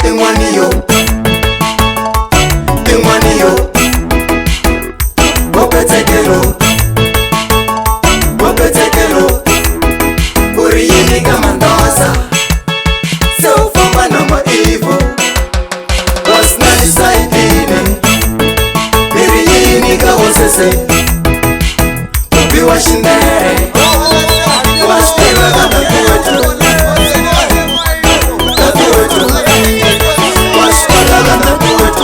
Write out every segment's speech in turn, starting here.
tingwaniyo Wapetekelo Uriyini kamandosa So fama na maivo Wasna disaidine Miriyini ka osese Ubi wa shindere Washtiwa kata kuwetu Katuwetu Washtiwa kata kuwetu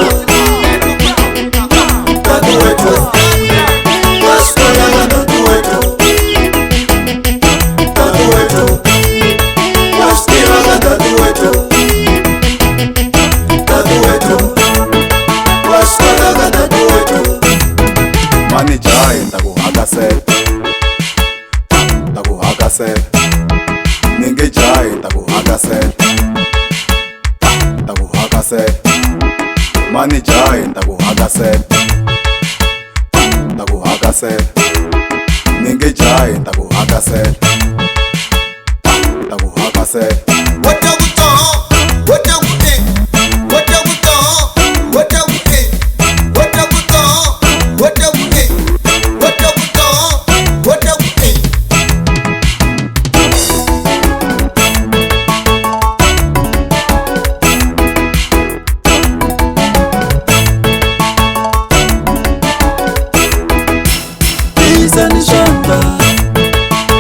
Katuwetu Mani jai takuhakase Ninge jai takuhakase Mani jai takuhakase Ninge jai takuhakase Nishamba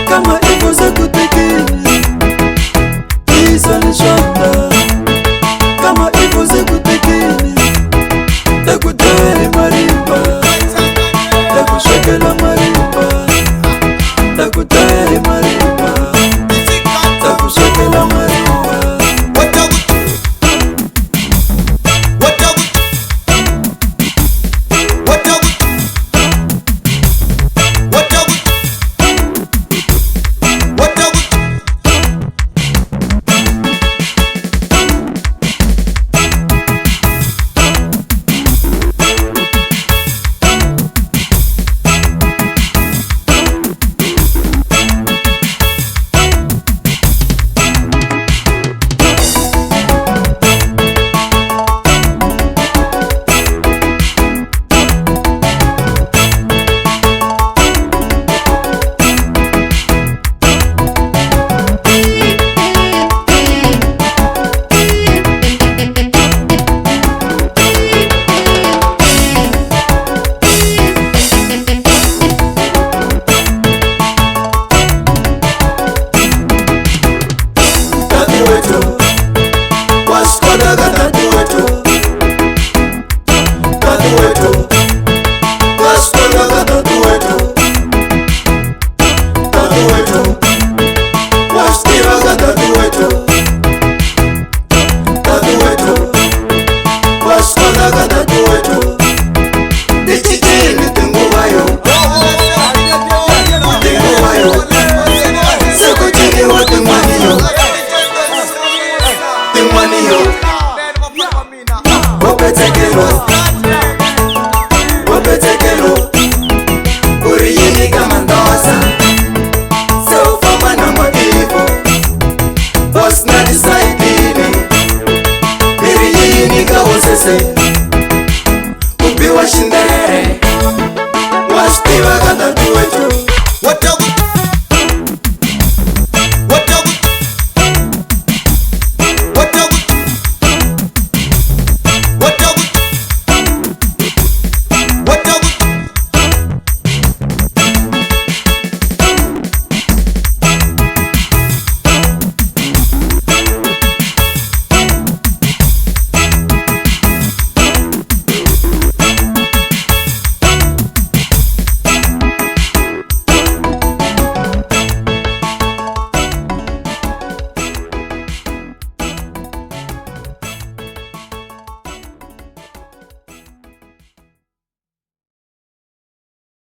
kama hivyo za kutekeni, Isa nishamba kama hivyo za kutekeni, takutari marimba, takushekela marimba, takutari marimba, takushekela marimba. Wapetekelo Uriyini kamandosa So fama na maivo Wasna disaidine Miriyini ka osese Ubi wa shindere Washtiwa kata tuwetu